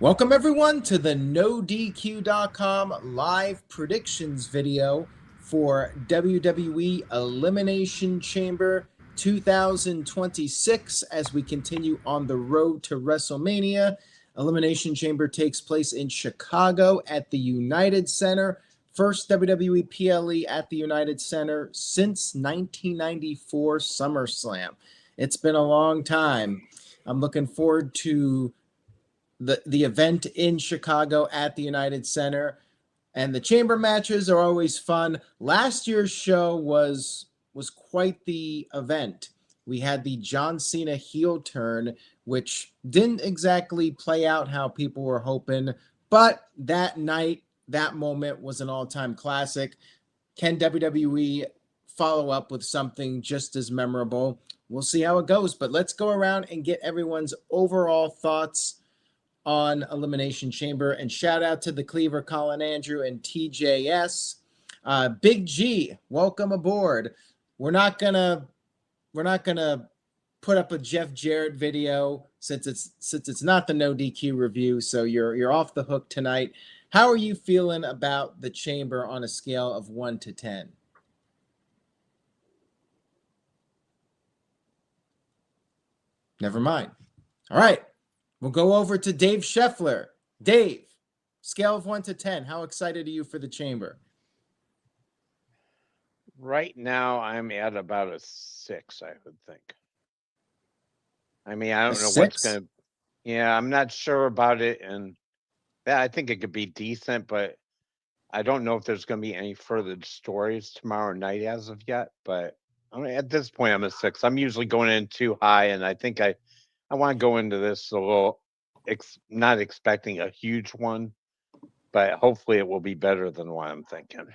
Welcome everyone to the NoDQ.com live predictions video for WWE Elimination Chamber 2026 as we continue on the road to WrestleMania. Elimination Chamber takes place in Chicago at the United Center. First WWE PLE at the United Center since 1994 SummerSlam. It's been a long time. I'm looking forward to the event in Chicago at the United Center, and the chamber matches are always fun. Last year's show was quite the event. We had the John Cena heel turn, which didn't exactly play out how people were hoping, but that night, that moment was an all-time classic. Can WWE follow up with something just as memorable? We'll see how it goes, but let's go around and get everyone's overall thoughts on Elimination Chamber. And shout out to the Cleaver, Colin Andrew, and TJS. Big G, welcome aboard. We're not gonna put up a Jeff Jarrett video since it's not the No DQ review, so you're off the hook tonight. How are you feeling about the chamber on a scale of 1 to 10? Never mind. All right. We'll go over to Dave Scheffler. Dave, scale of 1 to 10. How excited are you for the chamber? Right now, I'm at about a 6, I would think. I mean, I don't know what's going to... Yeah, I'm not sure about it, and yeah, I think it could be decent, but I don't know if there's going to be any further stories tomorrow night as of yet, but I mean, at this point, I'm a 6. I'm usually going in too high, and I think I want to go into this a little, not expecting a huge one, but hopefully it will be better than what I'm thinking.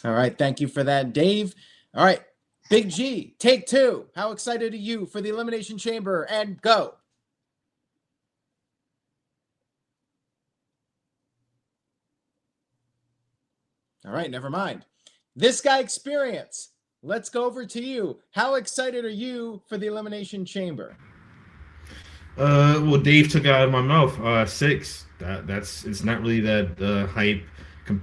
All right. Thank you for that, Dave. All right. Big G, take 2. How excited are you for the Elimination Chamber? And go. All right. Never mind. This guy Experience. Let's go over to you. How excited are you for the Elimination Chamber? Well, Dave took it out of my mouth. 6. It's not really that hype,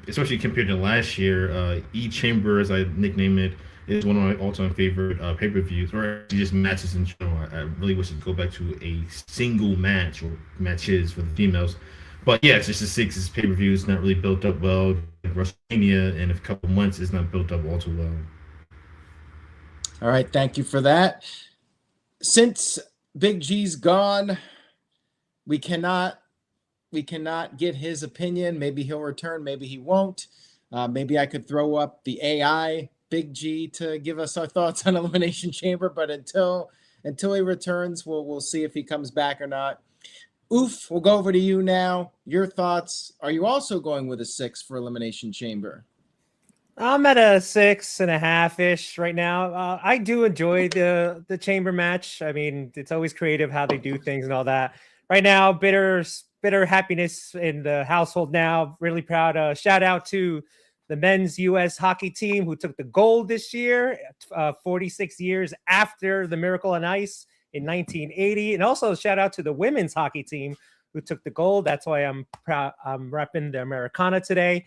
especially compared to last year. E-Chamber, as I nickname it, is one of my all-time favorite pay-per-views, or actually just matches in general. I really wish to go back to a single match or matches for the females. But yeah, it's just a 6. This pay-per-view is not really built up well. WrestleMania in a couple months is not built up all too well. All right, thank you for that. Since Big G's gone, we cannot get his opinion. Maybe he'll return, maybe he won't. Maybe I could throw up the AI Big G to give us our thoughts on Elimination Chamber, but until he returns, we'll see if he comes back or not. Oof, we'll go over to you now. Your thoughts. Are you also going with a 6 for Elimination Chamber? I'm at a 6.5-ish right now. I do enjoy the chamber match. I mean, it's always creative how they do things and all that. Right now, bitter happiness in the household now. Really proud. Shout out to the men's U.S. hockey team who took the gold this year, 46 years after the Miracle on Ice in 1980. And also shout out to the women's hockey team who took the gold. That's why I'm proud. I'm repping the Americano today.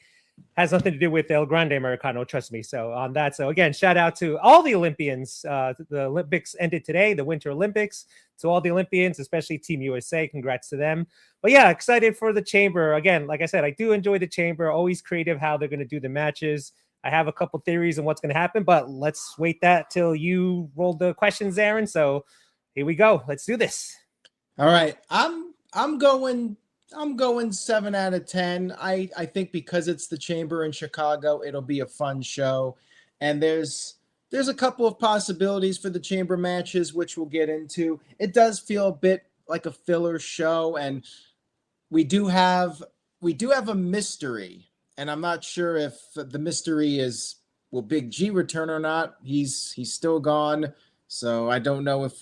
Has nothing to do with El Grande Americano, trust me. So on that, so again, shout out to all the Olympians. The Olympics ended today, the Winter Olympics. To all the Olympians, especially Team USA, congrats to them. But yeah, excited for the chamber. Again, like I said, I do enjoy the chamber. Always creative how they're going to do the matches. I have a couple theories on what's going to happen, but let's wait that till you roll the questions, Aaron. So here we go. Let's do this. All right, I'm going 7 out of 10. I think because it's the chamber in Chicago, it'll be a fun show. And there's a couple of possibilities for the chamber matches, which we'll get into. It does feel a bit like a filler show, and we do have a mystery. And I'm not sure if the mystery is, will Big G return or not? He's still gone. So I don't know if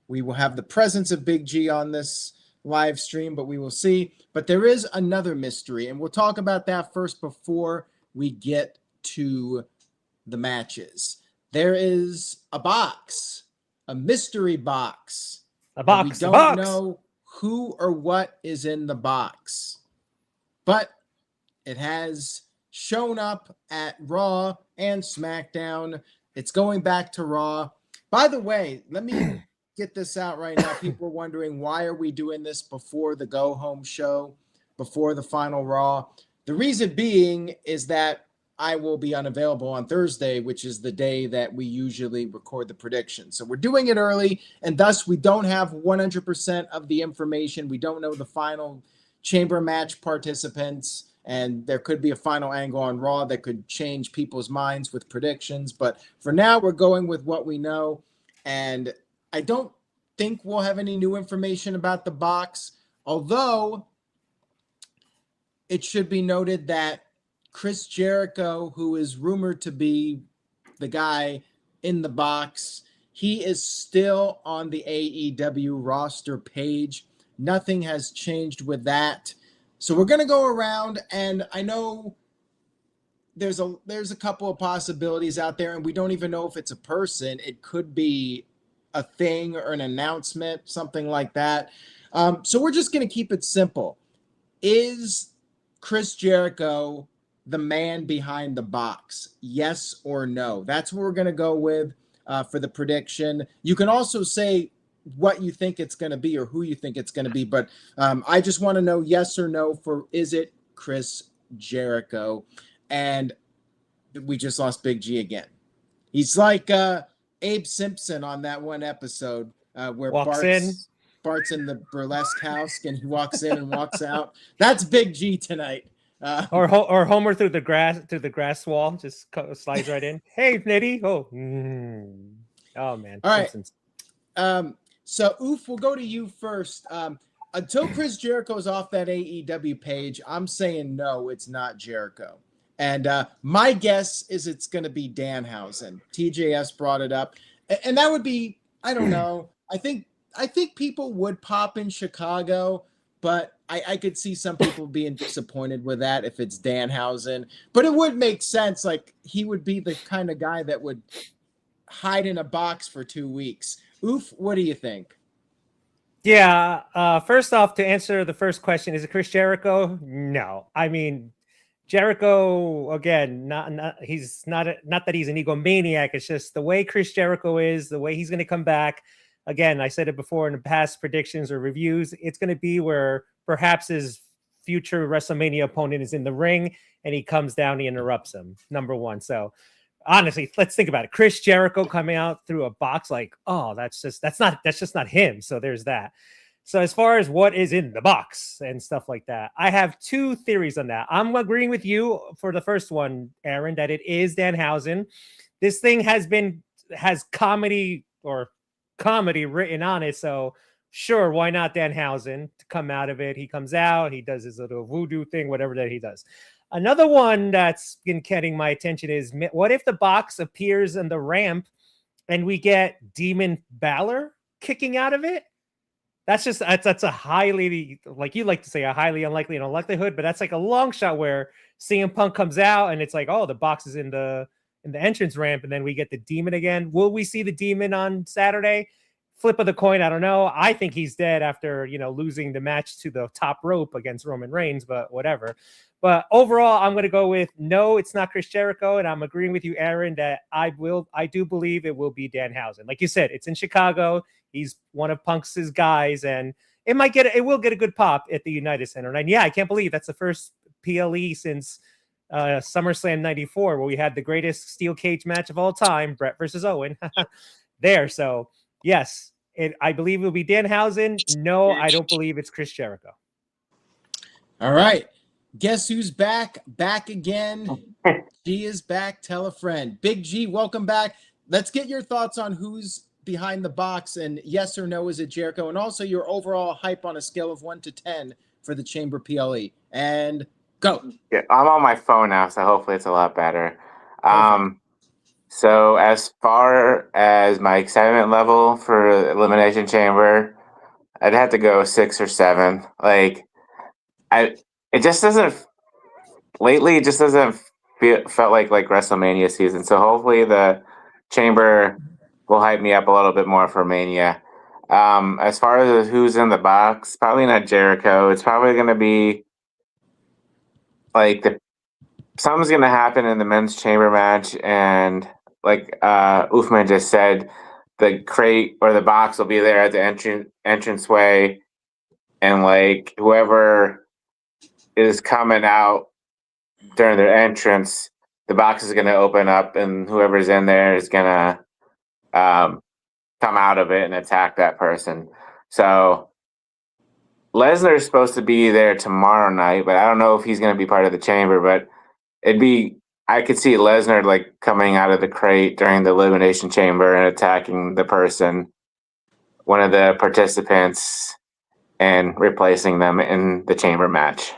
we will have the presence of Big G on this live stream, but we will see. But there is another mystery, and we'll talk about that first before we get to the matches. There is a box, a mystery box. We don't know who or what is in the box. But it has shown up at Raw and SmackDown. It's going back to Raw. By the way, let me get this out right now. People are wondering, why are we doing this before the go-home show, before the final Raw? The reason being is that I will be unavailable on Thursday, which is the day that we usually record the predictions. So we're doing it early, and thus we don't have 100% of the information. We don't know the final chamber match participants, and there could be a final angle on Raw that could change people's minds with predictions. But for now, we're going with what we know, and I don't think we'll have any new information about the box, although it should be noted that Chris Jericho, who is rumored to be the guy in the box, he is still on the AEW roster page. Nothing has changed with that. So we're going to go around, and I know there's a couple of possibilities out there, and we don't even know if it's a person. It could be a thing or an announcement, something like that. So we're just going to keep it simple. Is Chris Jericho the man behind the box? Yes or no? That's what we're going to go with for the prediction. You can also say what you think it's going to be or who you think it's going to be, but I just want to know yes or no for, is it Chris Jericho? And we just lost Big G again. He's like Abe Simpson on that one episode where Bart's in the burlesque house and he walks in and walks out. That's Big G tonight. Or Homer through the grass wall, just slides right in. Hey, Nitty. Oh, oh man. All right. So, Oof, we'll go to you first. Until Chris Jericho's off that AEW page, I'm saying no, it's not Jericho. And my guess is it's going to be Danhausen. TJS brought it up. And that would be, I don't know. I think people would pop in Chicago, but I could see some people being disappointed with that if it's Danhausen. But it would make sense. Like, he would be the kind of guy that would hide in a box for 2 weeks. Oof, what do you think? Yeah, first off, to answer the first question, is it Chris Jericho? No. I mean, Jericho, again, not that he's an egomaniac. It's just the way Chris Jericho is, the way he's going to come back. Again, I said it before in the past predictions or reviews, it's going to be where perhaps his future WrestleMania opponent is in the ring and he comes down, he interrupts him, number one. So honestly, let's think about it. Chris Jericho coming out through a box, like, oh, that's just not him. So there's that. So as far as what is in the box and stuff like that, I have two theories on that. I'm agreeing with you for the first one, Aaron, that it is Danhausen. This thing has comedy written on it. So sure, why not Danhausen to come out of it? He comes out, he does his little voodoo thing, whatever that he does. Another one that's been getting my attention is, what if the box appears in the ramp and we get Demon Bálor kicking out of it? That's a highly, like you like to say, a highly unlikely and unlikelihood, but that's like a long shot where CM Punk comes out and it's like, oh, the box is in the entrance ramp, and then we get the Demon again. Will we see the Demon on Saturday? Flip of the coin, I don't know. I think he's dead after, losing the match to the top rope against Roman Reigns, but whatever. But overall, I'm going to go with no, it's not Chris Jericho, and I'm agreeing with you, Aaron, that I do believe it will be Danhausen. Like you said, it's in Chicago. He's one of Punk's guys, and it will get a good pop at the United Center. And yeah, I can't believe that's the first PLE since SummerSlam 94, where we had the greatest steel cage match of all time, Brett versus Owen there. So yes, I believe it will be Danhausen. No, I don't believe it's Chris Jericho. All right. Guess who's back? Back again. G is back. Tell a friend. Big G, welcome back. Let's get your thoughts on who's behind the box, and yes or no, is it Jericho? And also your overall hype on a scale of 1 to 10 for the Chamber PLE. And go. Yeah, I'm on my phone now, so hopefully it's a lot better. So as far as my excitement level for Elimination Chamber, I'd have to go 6 or 7. Like, it just doesn't felt like WrestleMania season. So hopefully the Chamber will hype me up a little bit more for Mania. As far as who's in the box, probably not Jericho. It's probably going to be like something's going to happen in the men's chamber match, and like Uthman just said, the crate or the box will be there at the entranceway, and like whoever is coming out during their entrance, the box is going to open up, and whoever's in there is going to come out of it and attack that person. So Lesnar is supposed to be there tomorrow night, but I don't know if he's going to be part of the chamber. But I could see Lesnar like coming out of the crate during the Elimination Chamber and attacking the person, one of the participants, and replacing them in the chamber match.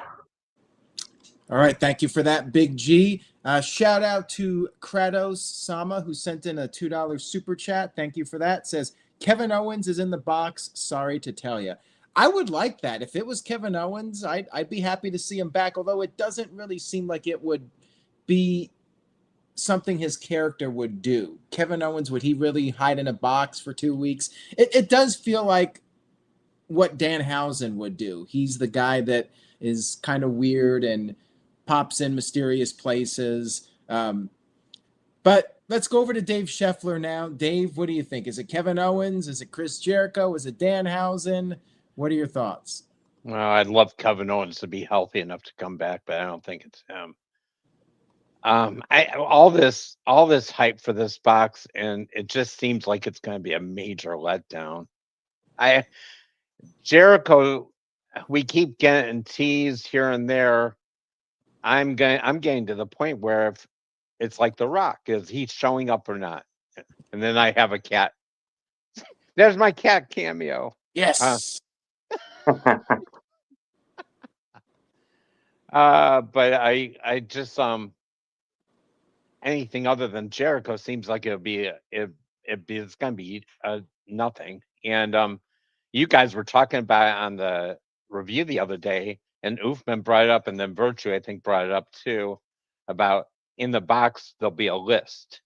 All right, thank you for that, Big G. Shout out to Kratos Sama, who sent in a $2 super chat. Thank you for that. Says, Kevin Owens is in the box. Sorry to tell you. I would like that. If it was Kevin Owens, I'd be happy to see him back, although it doesn't really seem like it would be something his character would do. Kevin Owens, would he really hide in a box for 2 weeks? It does feel like what Danhausen would do. He's the guy that is kind of weird and pops in mysterious places. But let's go over to Dave Scheffler now. Dave, what do you think? Is it Kevin Owens? Is it Chris Jericho? Is it Danhausen? What are your thoughts? Well, I'd love Kevin Owens to be healthy enough to come back, but I don't think it's him. All this hype for this box, and it just seems like it's going to be a major letdown. Jericho, we keep getting teased here and there. I'm getting to the point where if it's like The Rock, is he showing up or not? And then I have a cat. There's my cat cameo. Yes. But I just anything other than Jericho seems like it's gonna be nothing. And you guys were talking about it on the review the other day, and Uthman brought it up, and then Virtue I think brought it up too, about in the box there'll be a list.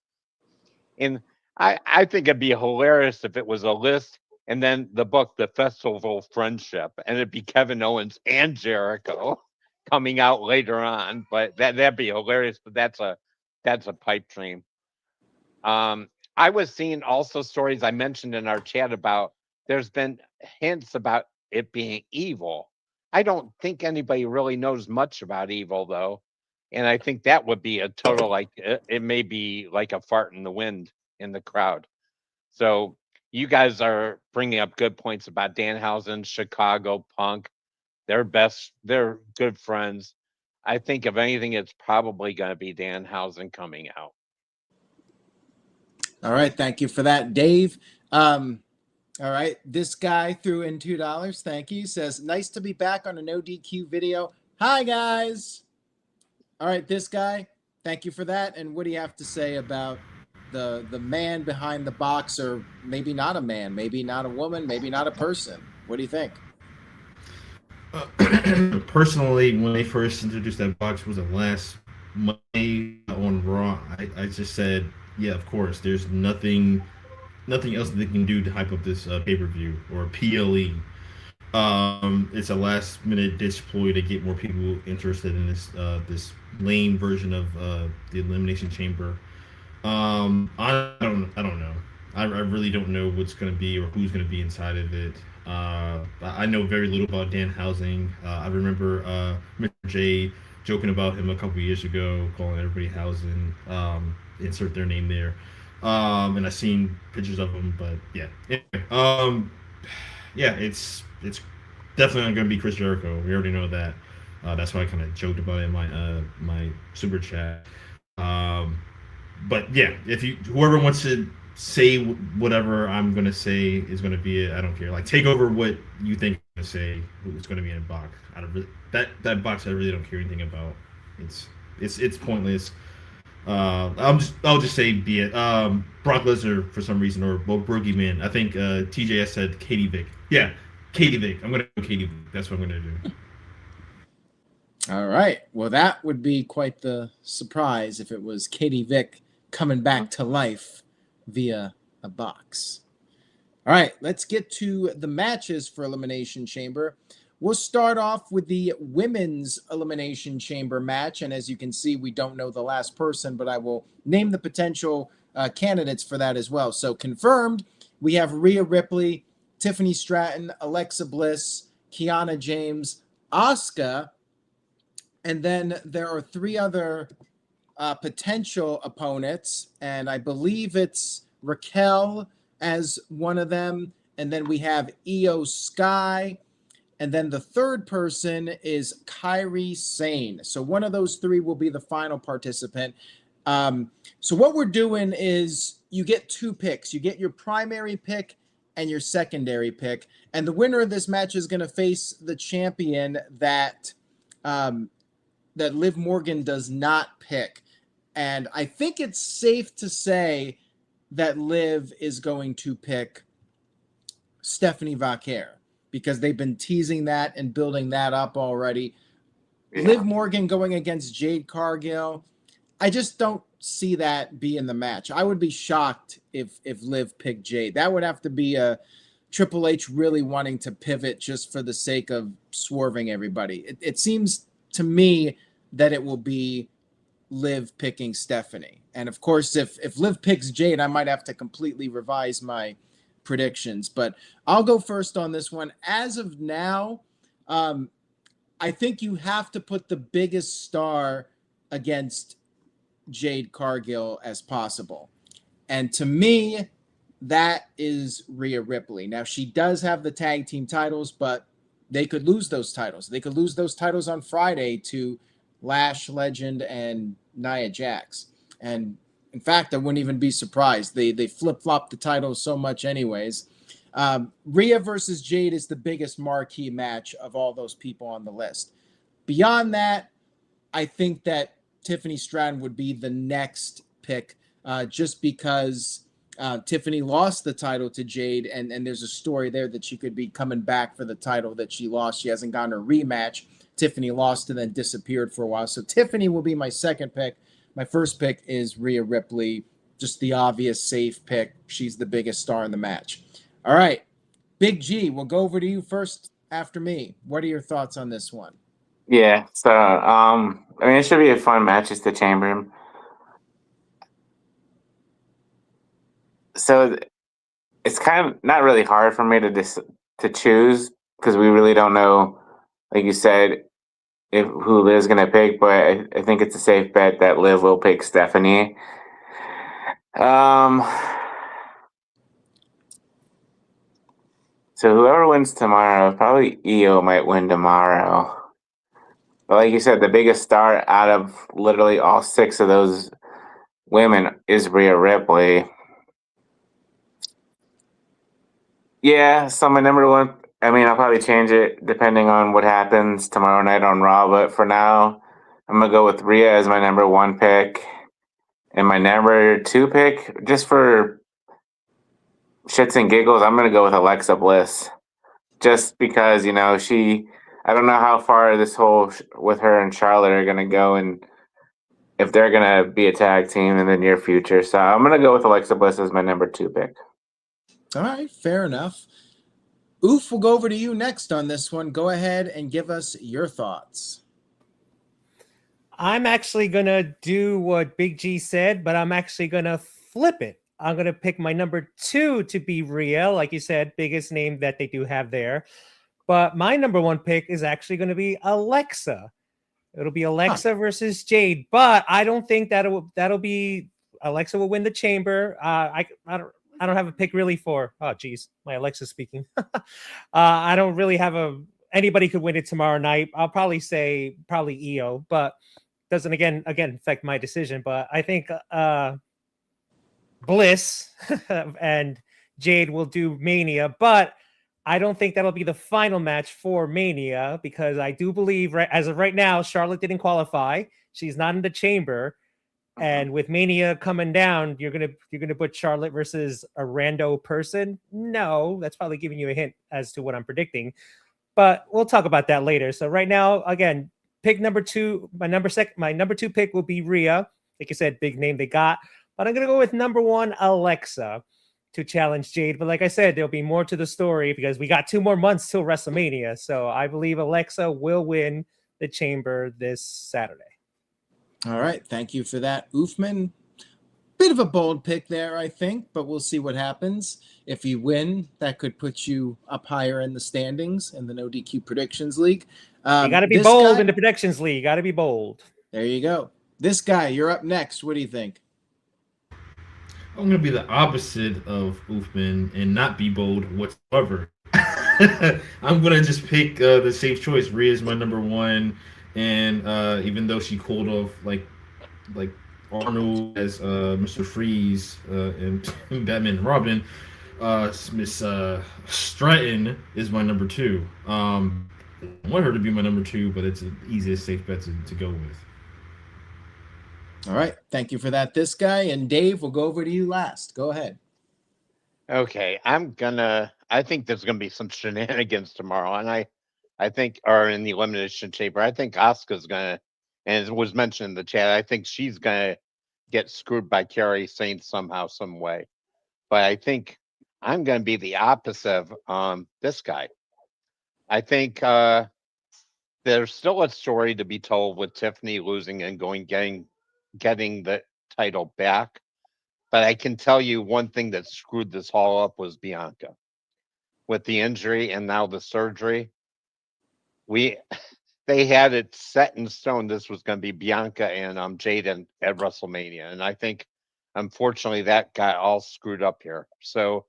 And I think it'd be hilarious if it was a list and then the book, The Festival of Friendship, and it'd be Kevin Owens and Jericho coming out later on. But that'd be hilarious. But that's a pipe dream. I was seeing also stories I mentioned in our chat about there's been hints about it being evil. I don't think anybody really knows much about evil though. And I think that would be a total, like, it may be like a fart in the wind in the crowd. So you guys are bringing up good points about Danhausen, Chicago, Punk. They're good friends. I think if anything, it's probably going to be Danhausen coming out. All right, thank you for that, Dave. All right, this guy threw in $2. Thank you. Says, nice to be back on a no DQ video. Hi, guys. All right, this guy, thank you for that. And what do you have to say about the man behind the box, or maybe not a man, maybe not a woman, maybe not a person? What do you think? Personally, when they first introduced that box, was the last Monday on Raw, I just said, yeah, of course. There's nothing else that they can do to hype up this pay-per-view or PLE. It's a last-minute ditch ploy to get more people interested in this lame version of the Elimination Chamber. I don't know. I really don't know what's going to be or who's going to be inside of it. I know very little about Danhausen. I remember Mr. J joking about him a couple years ago, calling everybody Hausen. Insert their name there. And I've seen pictures of him, but yeah. Anyway, yeah, it's definitely not going to be Chris Jericho. We already know that. That's why I kind of joked about it in my super chat. But yeah, whoever wants to say whatever I'm going to say is going to be it, I don't care. Like, take over what you think I'm going to say. It's going to be in a box. That box I really don't care anything about. It's pointless. I'll just say be it. Brock Lesnar for some reason, or Boogie Man. I think TJS said Katie Vick. Yeah, Katie Vick. I'm gonna go Katie Vick. That's what I'm gonna do. All right. Well, that would be quite the surprise if it was Katie Vick coming back to life via a box. All right, let's get to the matches for Elimination Chamber. We'll start off with the Women's Elimination Chamber match. And as you can see, we don't know the last person, but I will name the potential candidates for that as well. So confirmed, we have Rhea Ripley, Tiffany Stratton, Alexa Bliss, Kiana James, Asuka, and then there are 3 other potential opponents, and I believe it's Raquel as one of them, and then we have Io Sky, and then the third person is Kairi Sane. So one of those 3 will be the final participant. So what we're doing is you get 2 picks. You get your primary pick and your secondary pick, and the winner of this match is going to face the champion that that Liv Morgan does not pick. And I think it's safe to say that Liv is going to pick Stephanie Vaquer because they've been teasing that and building that up already. Yeah. Liv Morgan going against Jade Cargill, I just don't see that being the match. I would be shocked if Liv picked Jade. That would have to be a Triple H really wanting to pivot just for the sake of swerving everybody. It seems to me that it will be Liv picking Stephanie. And of course, if Liv picks Jade, I might have to completely revise my predictions. But I'll go first on this one. As of now, I think you have to put the biggest star against Jade Cargill as possible. And to me, that is Rhea Ripley. Now, she does have the tag team titles, but they could lose those titles. They could lose those titles on Friday to Lash Legend and Nia Jax. And in fact, I wouldn't even be surprised. They flip-flop the titles so much anyways. Rhea versus Jade is the biggest marquee match of all those people on the list. Beyond that, I think that Tiffany Stratton would be the next pick just because Tiffany lost the title to Jade, and there's a story there that she could be coming back for the title that she lost. She hasn't gotten a rematch. Tiffany lost and then disappeared for a while. So Tiffany will be my second pick. My first pick is Rhea Ripley, just the obvious safe pick. She's the biggest star in the match. All right, Big G, we'll go over to you first after me. What are your thoughts on this one? Yeah, so I mean, it should be a fun match. It's the Chamber. So it's kind of not really hard for me to choose because we really don't know, like you said, who Liv's gonna pick. But I think it's a safe bet that Liv will pick Stephanie. So whoever wins tomorrow, probably Io might win tomorrow. But like you said, the biggest star out of literally all 6 of those women is Rhea Ripley. Yeah, so my number 1, I mean, I'll probably change it depending on what happens tomorrow night on Raw. But for now, I'm going to go with Rhea as my number 1 pick. And my number 2 pick, just for shits and giggles, I'm going to go with Alexa Bliss. Just because, you know, I don't know how far this whole with her and Charlotte are going to go and if they're going to be a tag team in the near future. So I'm going to go with Alexa Bliss as my number 2 pick. All right, fair enough. Oof, we'll go over to you next on this one. Go ahead and give us your thoughts. I'm actually going to do what Big G said, but I'm actually going to flip it. I'm going to pick my number 2 to be Rhea, like you said, biggest name that they do have there. But my number 1 pick is actually going to be Alexa. It'll be Alexa versus Jade, but I don't think that'll be Alexa will win the Chamber. I don't have a pick really for. Oh, geez, my Alexa speaking. I don't really have anybody could win it tomorrow night. I'll probably say Io, but doesn't again affect my decision. But I think Bliss and Jade will do Mania, but I don't think that'll be the final match for Mania because I do believe as of right now, Charlotte didn't qualify. She's not in the Chamber. And with Mania coming down, you're gonna put Charlotte versus a rando person? No, that's probably giving you a hint as to what I'm predicting. But we'll talk about that later. So right now, again, pick number 2. My number 2 pick will be Rhea. Like I said, big name they got. But I'm gonna go with number 1, Alexa. to challenge Jade. But like I said, there'll be more to the story because we got 2 more months till WrestleMania. So I believe Alexa will win the Chamber this Saturday. All right. Thank you for that, Oofman. Bit of a bold pick there, I think, but we'll see what happens. If you win, that could put you up higher in the standings in the No DQ Predictions League. You got to be bold in the Predictions League. You got to be bold. There you go. This guy, you're up next. What do you think? I'm going to be the opposite of Oofman and not be bold whatsoever. I'm going to just pick the safe choice. Rhea is my number 1. And even though she called off like Arnold as Mr. Freeze and Batman and Robin, Miss Stratton is my number 2. I want her to be my number 2, but it's the easiest safe bet to go with. All right. Thank you for that, this guy. And Dave, we'll go over to you last. Go ahead. Okay. I think there's going to be some shenanigans tomorrow. And I think, or in the Elimination Chamber, I think Asuka's going to, and it was mentioned in the chat, I think she's going to get screwed by Kairi Sane somehow, some way. But I think I'm going to be the opposite of this guy. I think there's still a story to be told with Tiffany losing and getting the title back. But I can tell you one thing that screwed this all up was Bianca. With the injury and now the surgery, they had it set in stone. This was going to be Bianca and Jade at WrestleMania. And I think, unfortunately, that got all screwed up here. So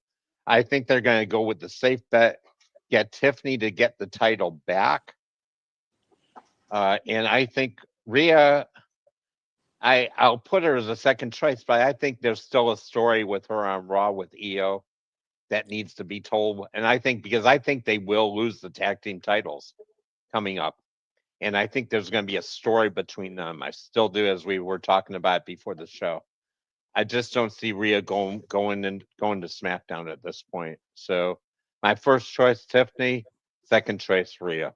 I think they're going to go with the safe bet, get Tiffany to get the title back. And I think Rhea, I'll put her as a second choice, but I think there's still a story with her on Raw with EO that needs to be told. And I think they will lose the tag team titles coming up. And I think there's going to be a story between them. I still do, as we were talking about before the show. I just don't see Rhea going to SmackDown at this point. So my first choice, Tiffany. Second choice, Rhea.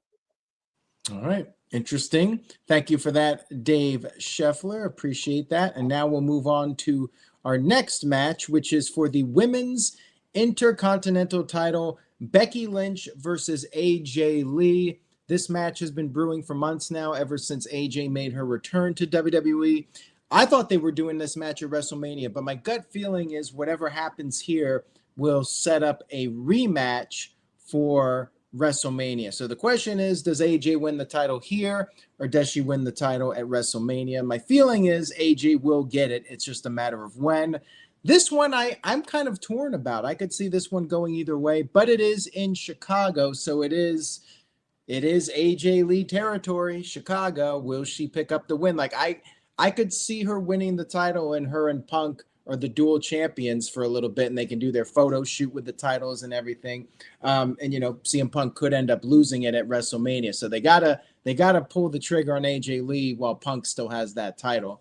All right. Interesting. Thank you for that, Dave Scheffler. Appreciate that. And now we'll move on to our next match, which is for the Women's Intercontinental title, Becky Lynch versus AJ Lee. This match has been brewing for months now, ever since AJ made her return to WWE. I thought they were doing this match at WrestleMania, but my gut feeling is whatever happens here will set up a rematch for WrestleMania. So the question is, does AJ win the title here, or does she win the title at WrestleMania? My feeling is AJ will get it. It's just a matter of when. This one I'm kind of torn about. I could see this one going either way, but it is in Chicago, so it is AJ Lee territory. Chicago. Will she pick up the win? Like I could see her winning the title, and her and Punk are the dual champions for a little bit, and they can do their photo shoot with the titles and everything. And CM Punk could end up losing it at WrestleMania. So they gotta pull the trigger on AJ Lee while Punk still has that title.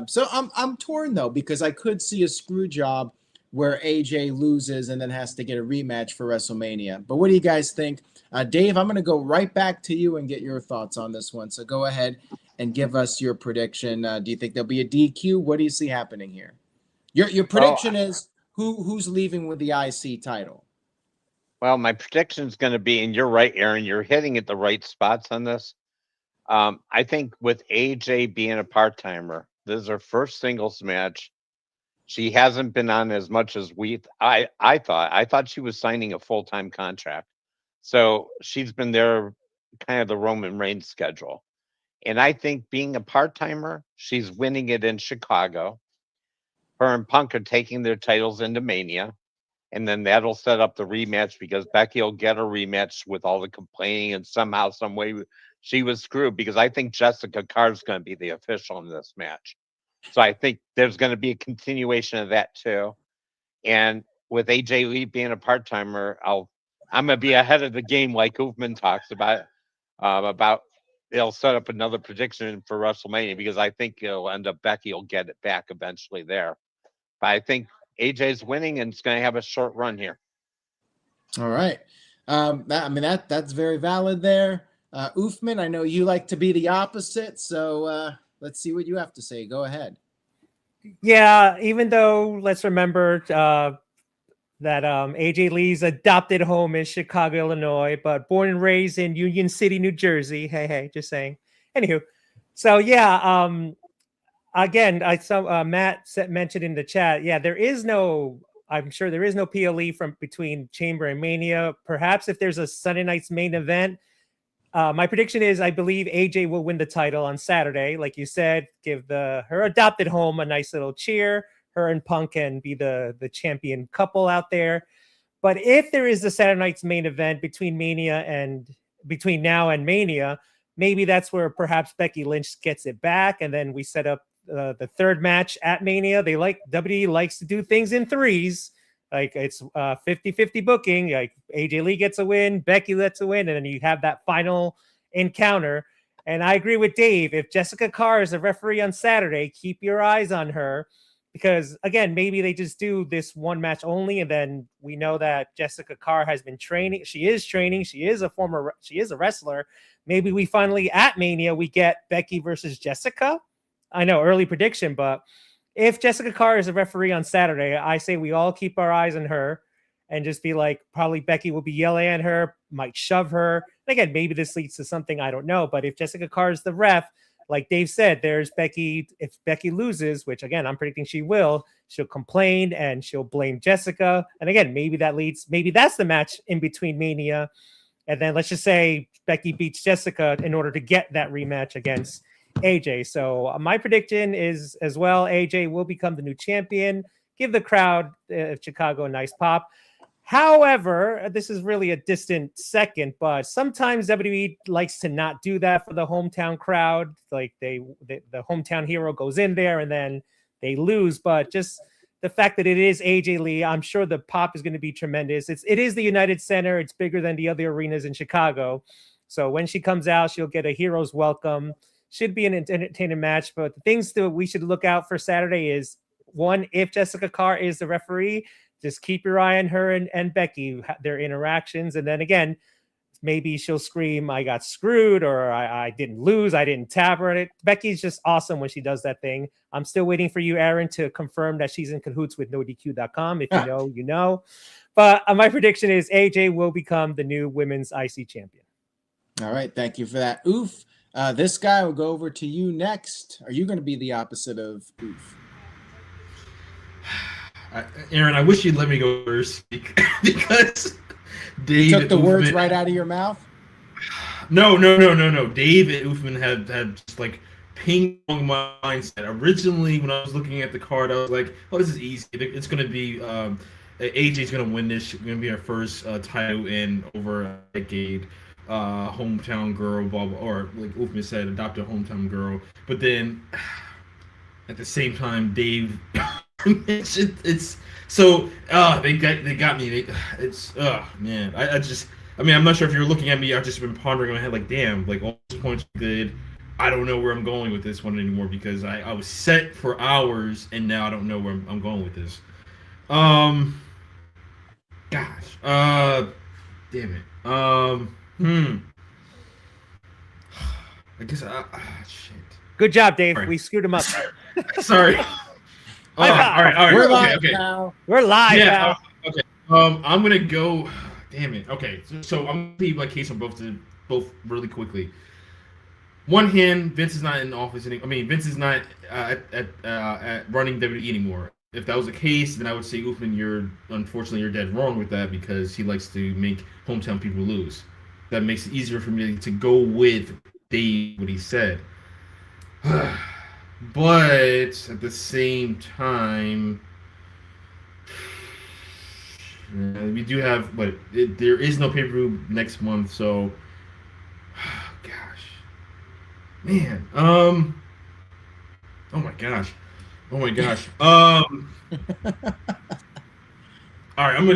So I'm torn though, because I could see a screw job where AJ loses and then has to get a rematch for WrestleMania. But what do you guys think? Dave, I'm going to go right back to you and get your thoughts on this one. So go ahead and give us your prediction. Do you think there'll be a DQ? What do you see happening here? Your prediction is who's leaving with the IC title? Well, my prediction is going to be, and you're right, Aaron, you're hitting at the right spots on this. I think with AJ being a part-timer, this is her first singles match. She hasn't been on as much as I thought. I thought she was signing a full-time contract. So she's been there kind of the Roman Reigns schedule. And I think being a part-timer, she's winning it in Chicago. Her and Punk are taking their titles into Mania. And then that'll set up the rematch, because Becky will get a rematch with all the complaining, and somehow, some way she was screwed, because I think Jessica Carr's going to be the official in this match. So I think there's going to be a continuation of that too. And with AJ Lee being a part-timer, I'm going to be ahead of the game, like Hoofman talks about they'll set up another prediction for WrestleMania, because I think it'll end up Becky will get it back eventually there. But I think AJ's winning, and it's going to have a short run here. All right. That's very valid there. Oofman, I know you like to be the opposite, so let's see what you have to say. Go ahead. Yeah, even though, let's remember, that AJ Lee's adopted home is Chicago, Illinois, but born and raised in Union City, New Jersey. Hey, just saying. Anywho, so yeah, again, I saw Matt mentioned in the chat. Yeah, I'm sure there is no PLE from between Chamber and Mania. Perhaps if there's a Sunday night's main event, my prediction is I believe AJ will win the title on Saturday. Like you said, give her adopted home a nice little cheer. Her and Punk can be the champion couple out there. But if there is a Saturday night's main event between now and Mania, maybe that's where perhaps Becky Lynch gets it back, and then we set up the third match at Mania. WWE likes to do things in threes. Like it's 50-50 booking. Like AJ Lee gets a win, Becky gets a win, and then you have that final encounter. And I agree with Dave. If Jessica Carr is a referee on Saturday, keep your eyes on her. Because again, maybe they just do this one match only, and then we know that Jessica Carr has been training. She is training. She is a wrestler. Maybe we finally at Mania we get Becky versus Jessica. I know early prediction, but if Jessica Carr is a referee on Saturday, I say we all keep our eyes on her and just be like, probably Becky will be yelling at her, might shove her. And again, maybe this leads to something I don't know. But if Jessica Carr is the ref, like Dave said, there's Becky. If Becky loses, which again, I'm predicting she will, she'll complain and she'll blame Jessica. And again, maybe that's the match in between Mania. And then let's just say Becky beats Jessica in order to get that rematch against AJ. So my prediction is as well, AJ will become the new champion, give the crowd of Chicago a nice pop. However, this is really a distant second, but sometimes WWE likes to not do that for the hometown crowd. Like the hometown hero goes in there and then they lose. But just the fact that it is AJ Lee, I'm sure the pop is going to be tremendous. It is the United Center. It's bigger than the other arenas in Chicago. So when she comes out, she'll get a hero's welcome. Should be an entertaining match. But the things that we should look out for Saturday is, one, if Jessica Carr is the referee, just keep your eye on her and Becky, their interactions. And then again, maybe she'll scream, I got screwed, or I didn't lose, I didn't tap her. And Becky's just awesome when she does that thing. I'm still waiting for you, Aaron, to confirm that she's in cahoots with NoDQ.com. If you know, you know. But my prediction is AJ will become the new women's IC champion. All right. Thank you for that. Oof. This guy will go over to you next. Are you going to be the opposite of oof? Aaron, I wish you'd let me go first because Dave took the words right out of your mouth. No. Dave and Uthman had just like ping pong mindset. Originally, when I was looking at the card, I was like, "Oh, this is easy. It's going to be AJ's going to win this. It's going to be our first title in over a decade. Hometown girl, blah, blah, or like Uthman said, adopted hometown girl." But then, at the same time, Dave. It's so they got me. It's man. I mean, I'm not sure if you're looking at me. I've just been pondering in my head like, damn, like all these points are good. I don't know where I'm going with this one anymore because I was set for hours and now I don't know where I'm going with this. Gosh. Damn it. I guess shit. Good job, Dave. Sorry. We screwed him up. Sorry. All right. We're live okay. now. We're live yeah, now. Okay. I'm gonna go. Damn it. Okay. So I'm gonna be my case on both really quickly. One hand, Vince is not in the office anymore. I mean, Vince is not at running WWE anymore. If that was the case, then I would say, Uthman, unfortunately you're dead wrong with that because he likes to make hometown people lose. That makes it easier for me to go with Dave what he said. But at the same time, we do have, but there is no pay-per-view next month, so gosh, man, oh my gosh, all right, I'm gonna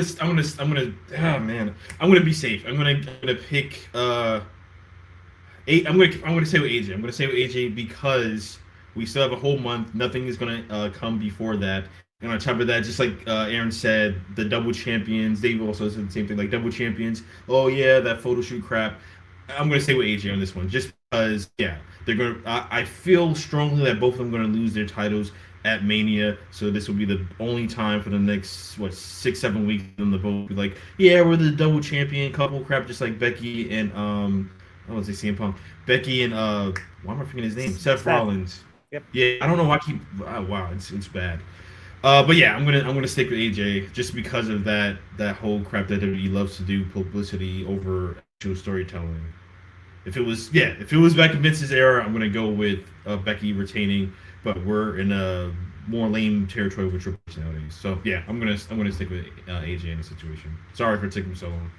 be safe. I'm gonna pick I'm gonna say with AJ. I'm gonna say with AJ because we still have a whole month. Nothing is going to come before that. And on top of that, just like Aaron said, the double champions, Dave also said the same thing, like double champions. Oh, yeah, that photo shoot crap. I'm going to stay with AJ on this one just because, yeah, they're going to. I feel strongly that both of them are going to lose their titles at Mania. So this will be the only time for the next 6-7 weeks in the boat be like, yeah, we're the double champion couple crap, just like Becky and I was say CM Punk, Becky and why am I forgetting his name? Seth Rollins. Yep. Yeah, I don't know why I keep. Wow, it's bad. But yeah, I'm gonna stick with AJ just because of that whole crap that WWE loves to do, publicity over actual storytelling. If it was back in Vince's era, I'm gonna go with Becky retaining, but we're in a more lame territory with Triple H nowadays. So yeah, I'm gonna stick with AJ in the situation. Sorry for taking so long.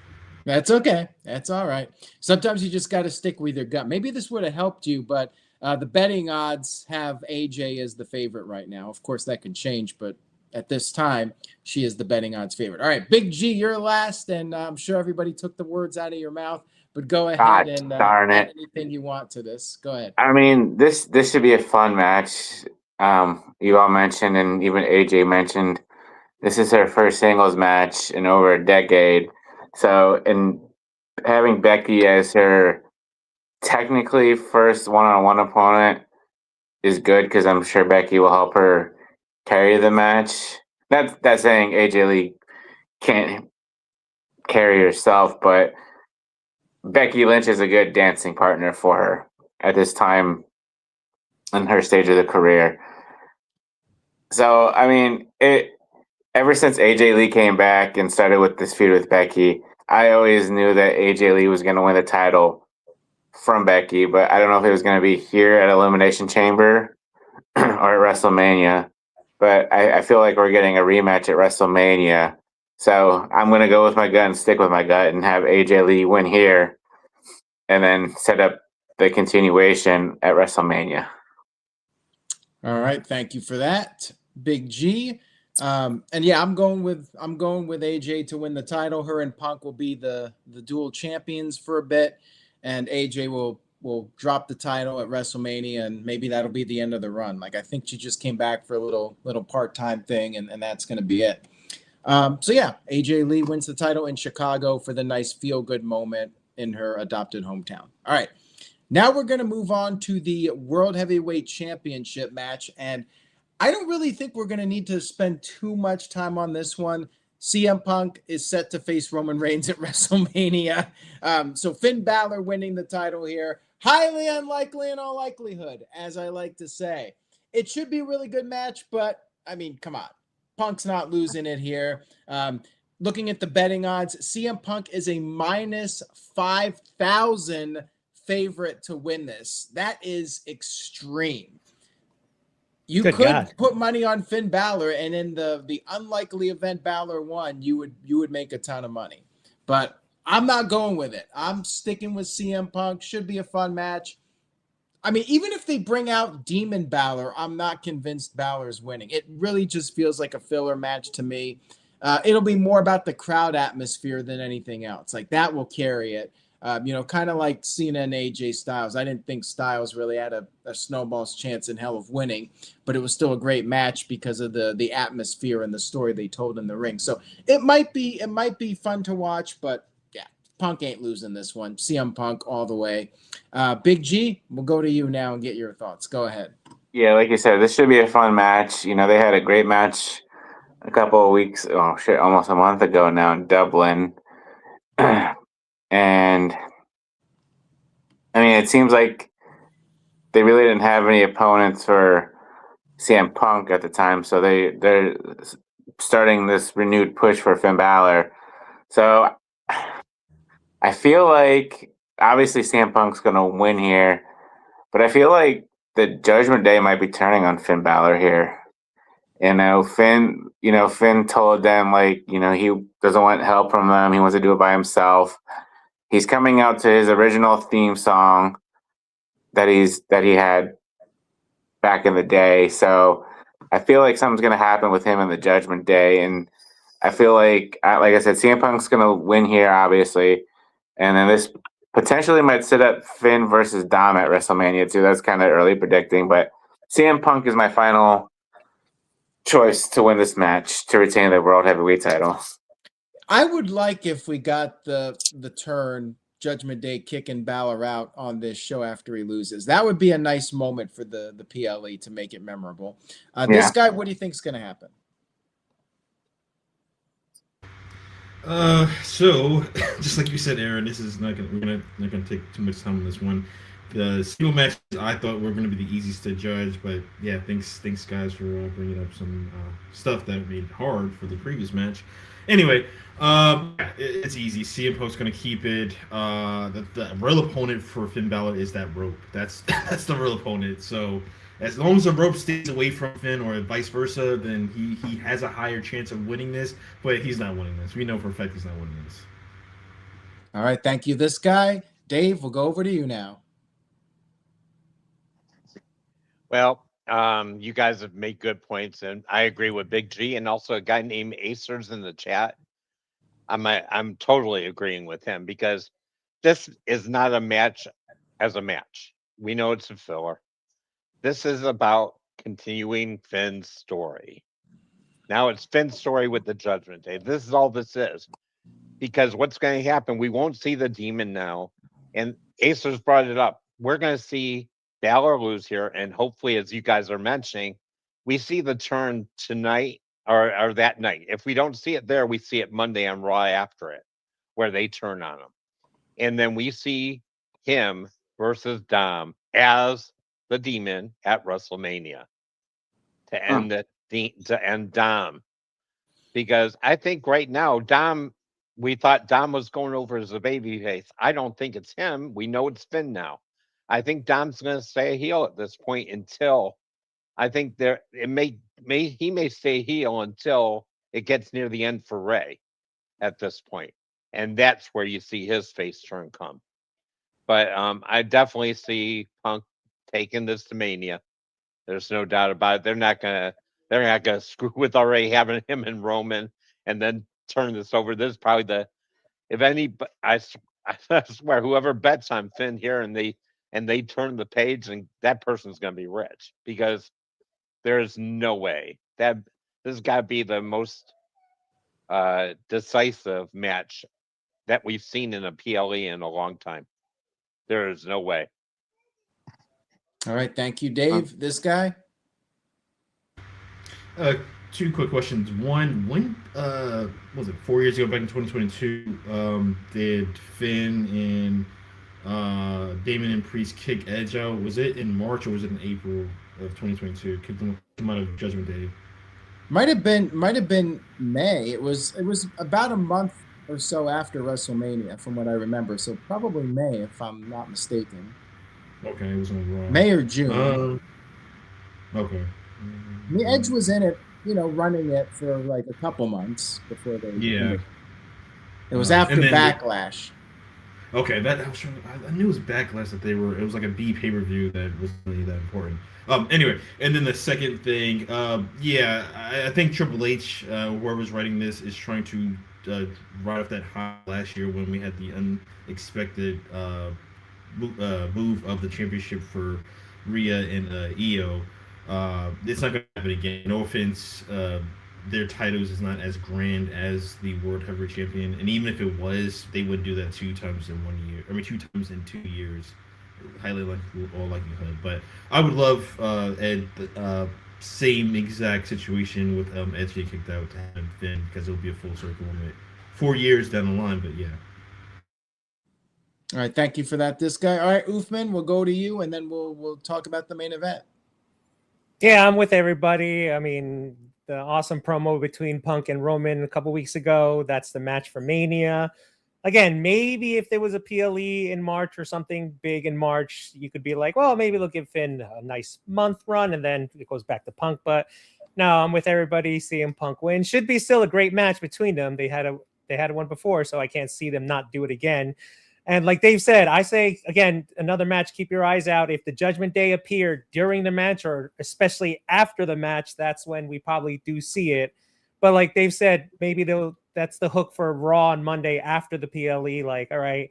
That's okay. That's all right. Sometimes you just got to stick with your gut. Maybe this would have helped you, but the betting odds have AJ as the favorite right now. Of course, that could change, but at this time, she is the betting odds favorite. All right, Big G, you're last, and I'm sure everybody took the words out of your mouth, but go ahead and darn add it. anything you want to this. Go ahead. I mean, this should be a fun match. You all mentioned, and even AJ mentioned, this is her first singles match in over a decade. So, and having Becky as her technically first one-on-one opponent is good because I'm sure Becky will help her carry the match. Not that saying AJ Lee can't carry herself, but Becky Lynch is a good dancing partner for her at this time in her stage of the career. So, I mean, ever since AJ Lee came back and started with this feud with Becky, I always knew that AJ Lee was going to win the title from Becky, but I don't know if it was going to be here at Elimination Chamber or at WrestleMania. But I feel like we're getting a rematch at WrestleMania. So I'm going to go with my gut and stick with my gut and have AJ Lee win here and then set up the continuation at WrestleMania. All right, thank you for that, Big G. And yeah, I'm going with AJ to win the title. Her and Punk will be the dual champions for a bit, and AJ will drop the title at WrestleMania, and maybe that'll be the end of the run. Like, I think she just came back for a little part-time thing, and that's going to be it. So yeah, AJ Lee wins the title in Chicago for the nice feel-good moment in her adopted hometown. All right, now we're going to move on to the World Heavyweight Championship match, and I don't really think we're going to need to spend too much time on this one. CM Punk is set to face Roman Reigns at WrestleMania. So Finn Balor winning the title here. Highly unlikely in all likelihood, as I like to say. It should be a really good match, but, I mean, come on. Punk's not losing it here. Looking at the betting odds, CM Punk is a minus 5,000 favorite to win this. That is extreme. You could put money on Finn Balor, and in the unlikely event Balor won, you would make a ton of money. But I'm not going with it. I'm sticking with CM Punk. Should be a fun match. I mean, even if they bring out Demon Balor, I'm not convinced Balor's winning. It really just feels like a filler match to me. It'll be more about the crowd atmosphere than anything else. Like, that will carry it. Kind of like Cena and AJ Styles. I didn't think Styles really had a snowball's chance in hell of winning, but it was still a great match because of the atmosphere and the story they told in the ring. So it might be fun to watch, but yeah, Punk ain't losing this one. CM Punk all the way. Big G, we'll go to you now and get your thoughts. Go ahead. Yeah, like you said, this should be a fun match. They had a great match a couple of weeks, almost a month ago now in Dublin. And I mean, it seems like they really didn't have any opponents for CM Punk at the time, so they're starting this renewed push for Finn Balor. So I feel like obviously CM Punk's gonna win here, but I feel like the Judgment Day might be turning on Finn Balor here. Finn told them he doesn't want help from them. He wants to do it by himself. He's coming out to his original theme song that he had back in the day. So I feel like something's gonna happen with him in the Judgment Day, and I feel like I said, CM Punk's gonna win here, obviously, and then this potentially might set up Finn versus Dom at WrestleMania too. That's kind of early predicting, but CM Punk is my final choice to win this match to retain the World Heavyweight title. I would like if we got the turn Judgment Day kicking Bálor out on this show after he loses. That would be a nice moment for the PLE to make it memorable. This guy, what do you think is going to happen? So just like you said, Aaron, this is we're not gonna take too much time on this one. The single matches I thought were gonna be the easiest to judge, but yeah, thanks guys for bringing up some stuff that made it hard for the previous match. Anyway, it's easy. CM Punk's gonna keep it. The real opponent for Finn Bálor is that rope. That's the real opponent. So as long as the rope stays away from Finn or vice versa, then he has a higher chance of winning this, but he's not winning this. We know for a fact he's not winning this. All right, thank you, this guy. Dave, we'll go over to you now. Well, you guys have made good points, and I agree with Big G, and also a guy named Acers in the chat. I'm totally agreeing with him because this is not a match as a match. We know it's a filler. This is about continuing Finn's story. Now it's Finn's story with the Judgment Day. This is all this is. Because what's going to happen, we won't see the demon now. And Acers brought it up. We're going to see Bálor lose here. And hopefully, as you guys are mentioning, we see the turn tonight or that night. If we don't see it there, we see it Monday on Raw after it, where they turn on him. And then we see him versus Dom as the demon at WrestleMania to end Dom, because I think right now Dom, we thought Dom was going over as a babyface. I don't think it's him. We know it's Finn now. I think Dom's going to stay a heel at this point until I think he may stay heel until it gets near the end for Ray at this point, and that's where you see his face turn come. But I definitely see Punk taking this to Mania. There's no doubt about it. They're not gonna screw with already having him and Roman and then turn this over. This is probably I swear whoever bets on Finn here and they turn the page, and that person's gonna be rich, because there's no way that this has got to be the most decisive match that we've seen in a PLE in a long time. There is no way. All right, thank you, Dave. This guy. Two quick questions. One, when was it 4 years ago, back in 2022, did Finn and Damon and Priest kick Edge out? Was it in March or was it in April of 2022? Kicked them out of Judgment Day. Might have been May. It was about a month or so after WrestleMania, from what I remember. So probably May, if I'm not mistaken. Okay, it was on Raw. May or June. Okay. The Edge was in it, running it for like a couple months before they. Yeah. It was after Backlash. Okay, I knew it was Backlash that it was like a B pay-per-view that was really that important. Anyway, and then the second thing, I think Triple H, whoever's writing this, is trying to ride off that high last year when we had the unexpected move of the championship for Rhea and Io. It's not going to happen again. No offense, their titles is not as grand as the World Heavyweight Champion, and even if it was, they would do that 2 times in 1 year. I mean, 2 times in 2 years, highly likelihood. But I would love Ed, same exact situation with Edge getting kicked out to have Finn, because it'll be a full circle moment 4 years down the line. But yeah. All right, thank you for that, this guy. All right, Uthman, we'll go to you, and then we'll talk about the main event. Yeah, I'm with everybody. I mean, the awesome promo between Punk and Roman a couple weeks ago. That's the match for Mania. Again, maybe if there was a PLE in March or something big in March, you could be like, well, maybe they'll give Finn a nice month run and then it goes back to Punk. But no, I'm with everybody. Seeing Punk win should be still a great match between them. They had one before, so I can't see them not do it again. And like Dave said, I say, again, another match, keep your eyes out. If the Judgment Day appeared during the match or especially after the match, that's when we probably do see it. But like Dave said, maybe that's the hook for Raw on Monday after the PLE. Like, all right,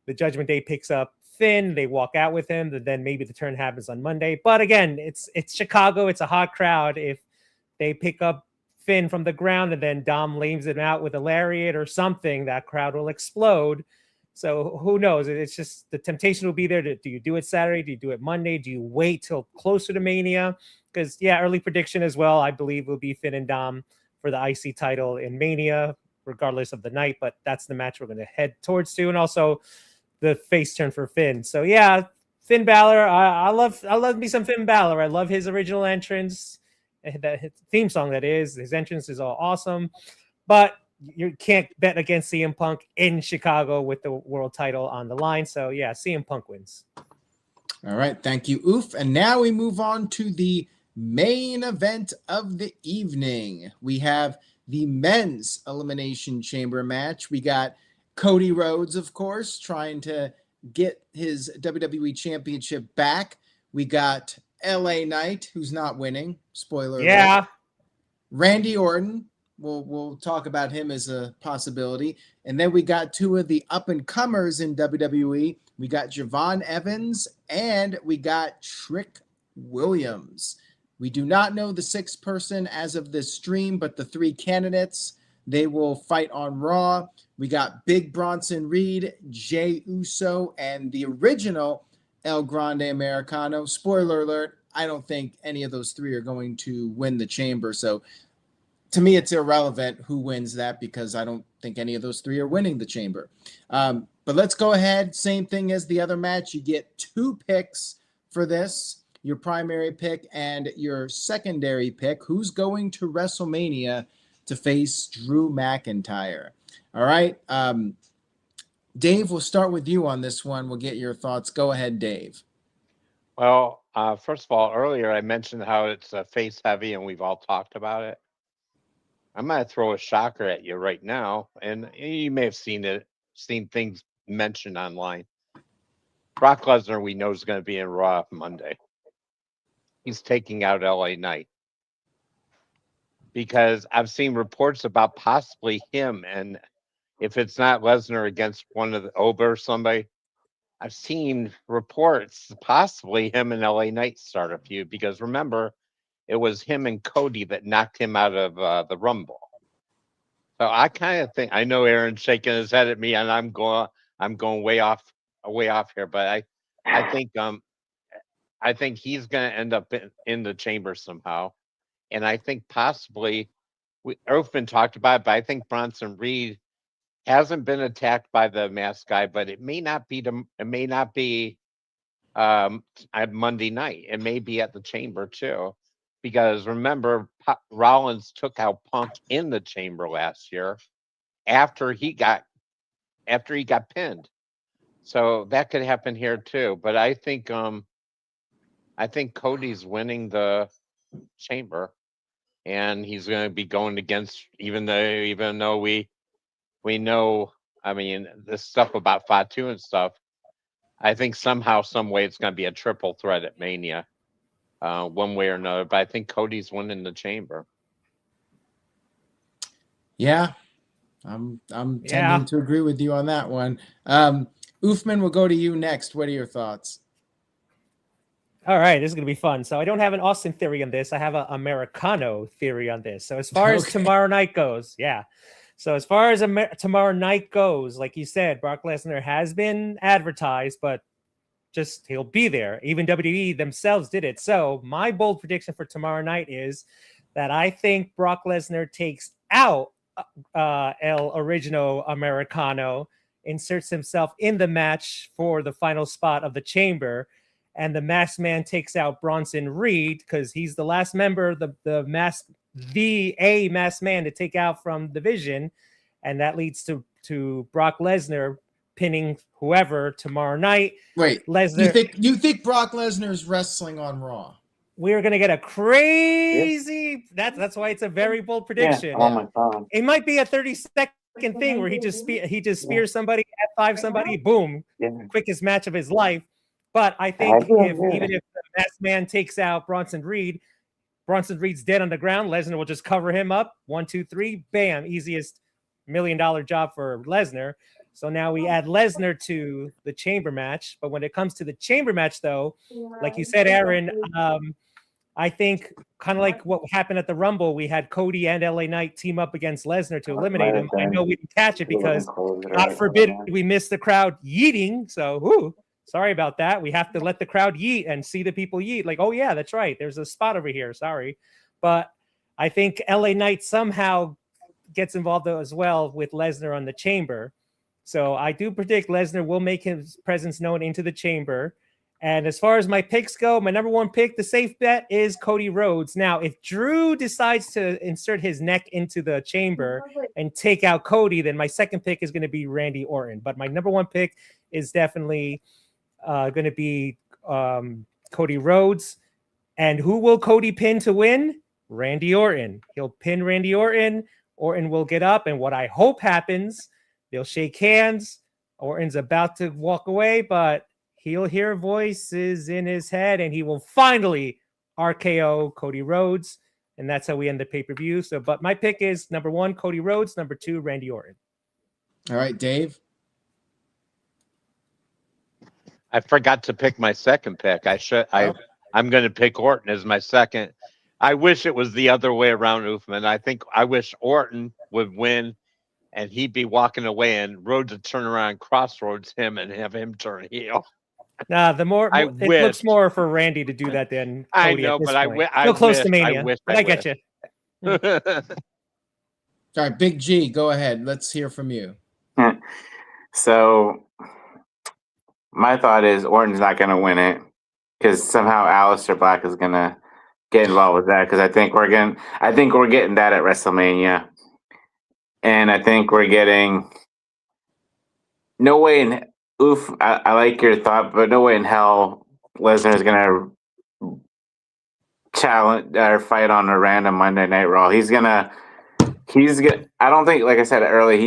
the Judgment Day picks up Finn, they walk out with him, then maybe the turn happens on Monday. But again, it's Chicago. It's a hot crowd. If they pick up Finn from the ground and then Dom lames it out with a lariat or something, that crowd will explode. So who knows? It's just the temptation will be there. Do you do it Saturday? Do you do it Monday? Do you wait till closer to Mania? Because, early prediction as well, I believe will be Finn and Dom for the IC title in Mania, regardless of the night. But that's the match we're going to head towards to. And also the face turn for Finn. So, Finn Balor. I love me some Finn Balor. I love his original entrance. That theme song, that is. His entrance is all awesome. But you can't bet against CM Punk in Chicago with the world title on the line. So, CM Punk wins. All right. Thank you, Oof. And now we move on to the main event of the evening. We have the men's Elimination Chamber match. We got Cody Rhodes, of course, trying to get his WWE Championship back. We got LA Knight, who's not winning. Spoiler alert. Randy Orton. We'll talk about him as a possibility. And then we got two of the up-and-comers in WWE. We got Javon Evans and we got Trick Williams. We do not know the sixth person as of this stream, but the three candidates, they will fight on Raw. We got Big Bronson Reed, Jey Uso, and the original El Grande Americano. Spoiler alert, I don't think any of those three are going to win the chamber. So to me, it's irrelevant who wins that because I don't think any of those three are winning the chamber. But let's go ahead. Same thing as the other match. You get two picks for this, your primary pick and your secondary pick. Who's going to WrestleMania to face Drew McIntyre? All right. Dave, we'll start with you on this one. We'll get your thoughts. Go ahead, Dave. Well, first of all, earlier I mentioned how it's face heavy and we've all talked about it. I'm going to throw a shocker at you right now, and you may have seen things mentioned online. Brock Lesnar, we know, is going to be in Raw Monday. He's taking out LA Knight. Because I've seen reports about possibly him, and if it's not Lesnar against one of the Ober or somebody, I've seen reports possibly him and LA Knight start a feud, because remember, it was him and Cody that knocked him out of the Rumble. So I kind of think, I know Aaron's shaking his head at me, and I'm going way off here, but I think he's going to end up in the chamber somehow, and I think possibly Orton talked about it, but I think Bronson Reed hasn't been attacked by the masked guy, but it may not be at Monday night. It may be at the chamber too. Because remember, Rollins took out Punk in the chamber last year after he got pinned. So that could happen here too. But I think Cody's winning the chamber, and he's going to be going against, even though we know, I mean, this stuff about Fatu and stuff. I think somehow, some way, it's going to be a triple threat at Mania. One way or another, but I think Cody's winning the chamber. Yeah, I'm tending to agree with you on that one. Oofman, we'll go to you next. What are your thoughts? All right, this is going to be fun. So I don't have an Austin theory on this. I have an Americano theory on this. So as far as tomorrow night goes, So as far as tomorrow night goes, like you said, Brock Lesnar has been advertised, but just he'll be there. Even WWE themselves did it. So my bold prediction for tomorrow night is that I think Brock Lesnar takes out El Original Americano, inserts himself in the match for the final spot of the chamber, and the masked man takes out Bronson Reed because he's the last member, the masked man to take out from Division, and that leads to Brock Lesnar pinning whoever tomorrow night. Wait, Lesnar. You think Brock Lesnar's wrestling on Raw? We're gonna get a crazy. That's why it's a very bold prediction. Yeah. Oh my God. It might be a 30-second thing where he just spears somebody, F5 somebody, boom, quickest match of his life. But I think even if the masked man takes out Bronson Reed's dead on the ground, Lesnar will just cover him up. 1, 2, 3, bam, easiest $1 million job for Lesnar. So now we add Lesnar to the chamber match. But when it comes to the chamber match, though, like you said, Aaron, I think kind of like what happened at the Rumble, we had Cody and LA Knight team up against Lesnar to eliminate him. I know we didn't catch it because, God forbid, we missed the crowd yeeting. So, sorry about that. We have to let the crowd yeet and see the people yeet. Like, oh yeah, that's right. There's a spot over here. Sorry. But I think LA Knight somehow gets involved as well with Lesnar on the Chamber. So I do predict Lesnar will make his presence known into the Chamber. And as far as my picks go, my number one pick, the safe bet, is Cody Rhodes. Now, if Drew decides to insert his neck into the Chamber and take out Cody, then my second pick is going to be Randy Orton. But my number one pick is definitely going to be Cody Rhodes. And who will Cody pin to win? Randy Orton. He'll pin Randy Orton. Orton will get up. And what I hope happens, they'll shake hands. Orton's about to walk away, but he'll hear voices in his head, and he will finally RKO Cody Rhodes, and that's how we end the pay-per-view. So, but my pick is number 1, Cody Rhodes, number 2, Randy Orton. All right, Dave. I forgot to pick my second pick. I'm going to pick Orton as my second. I wish it was the other way around, Uthman. I wish Orton would win, and he'd be walking away, and Rhodes would turn around, crossroads him, and have him turn heel. Nah, it looks more for Randy to do that than Cody. I know, but still close to Mania. I get you. All right, Big G, go ahead. Let's hear from you. So, my thought is Orton's not going to win it because somehow Aleister Black is going to get involved with that because I think we're getting that at WrestleMania, and I think we're getting no way in. I like your thought, but no way in hell Lesnar is gonna challenge or fight on a random Monday Night Raw. He's gonna. I don't think, like I said earlier,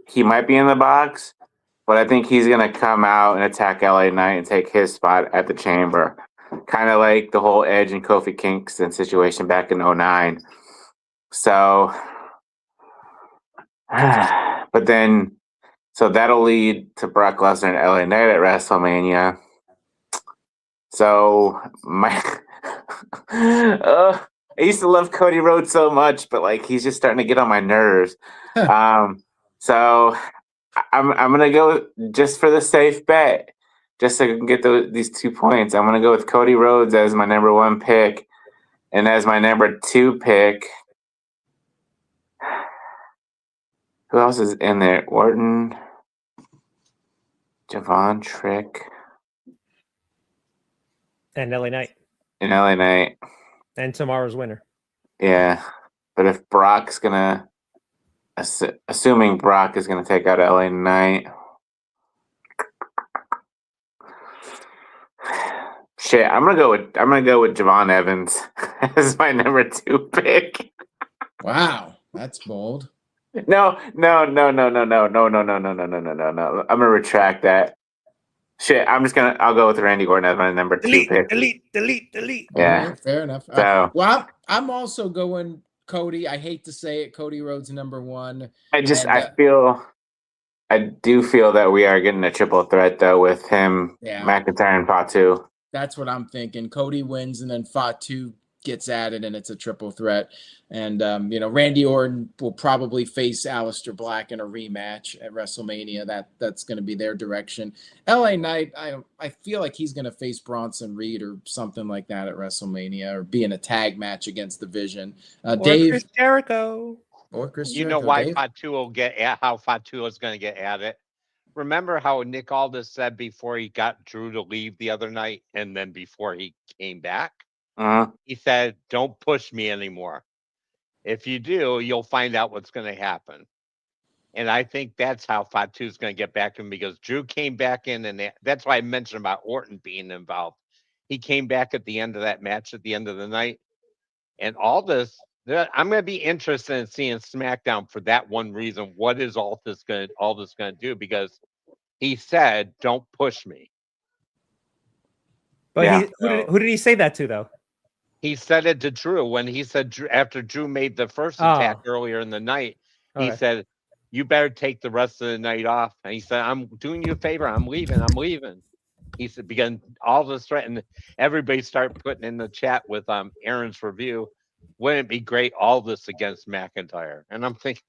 he might be in the box, but I think he's gonna come out and attack LA Knight and take his spot at the Chamber, kind of like the whole Edge and Kofi Kingston situation back in 2009. So, but then. So that'll lead to Brock Lesnar and LA Knight at WrestleMania. So I used to love Cody Rhodes so much, but like he's just starting to get on my nerves. So I'm gonna go just for the safe bet, just so I can get these 2 points. I'm gonna go with Cody Rhodes as my number 1 pick, and as my number 2 pick. Who else is in there? Orton, Javon Trick, and LA Knight. And LA Knight. And tomorrow's winner. Yeah. But if Brock's going to, assuming Brock is going to take out LA Knight. Shit, I'm gonna go with Javon Evans as my number 2 pick. Wow, that's bold. No. I'm gonna retract that. Shit, I'll go with Randy Orton as my number 2 pick. Delete. Yeah, right, fair enough. So, well, I'm also going Cody. I hate to say it, Cody Rhodes number 1. I do feel that we are getting a triple threat though with him, McIntyre, and Fatu. That's what I'm thinking. Cody wins, and then Fatu gets added, and it's a triple threat. And, Randy Orton will probably face Aleister Black in a rematch at WrestleMania. That's going to be their direction. LA Knight, I feel like he's going to face Bronson Reed or something like that at WrestleMania, or be in a tag match against the Vision. Dave, Chris Jericho. Or Chris You Jericho. know why Dave? how Fatu is going to get added? Remember how Nick Aldis said before he got Drew to leave the other night, and then before he came back? He said, "Don't push me anymore. If you do, you'll find out what's going to happen." And I think that's how Fatu is going to get back to him, because Drew came back in, and that's why I mentioned about Orton being involved. He came back at the end of that match at the end of the night, and Aldis. I'm going to be interested in seeing SmackDown for that one reason. What is Aldis going to do? Because he said, "Don't push me." But who did he say that to, though? He said it to Drew when he said, after Drew made the first attack earlier in the night, he said, "You better take the rest of the night off." And he said, "I'm doing you a favor. I'm leaving. he said, began all this threat, and everybody started putting in the chat with Aaron's review. Wouldn't it be great all this against McIntyre? And I'm thinking,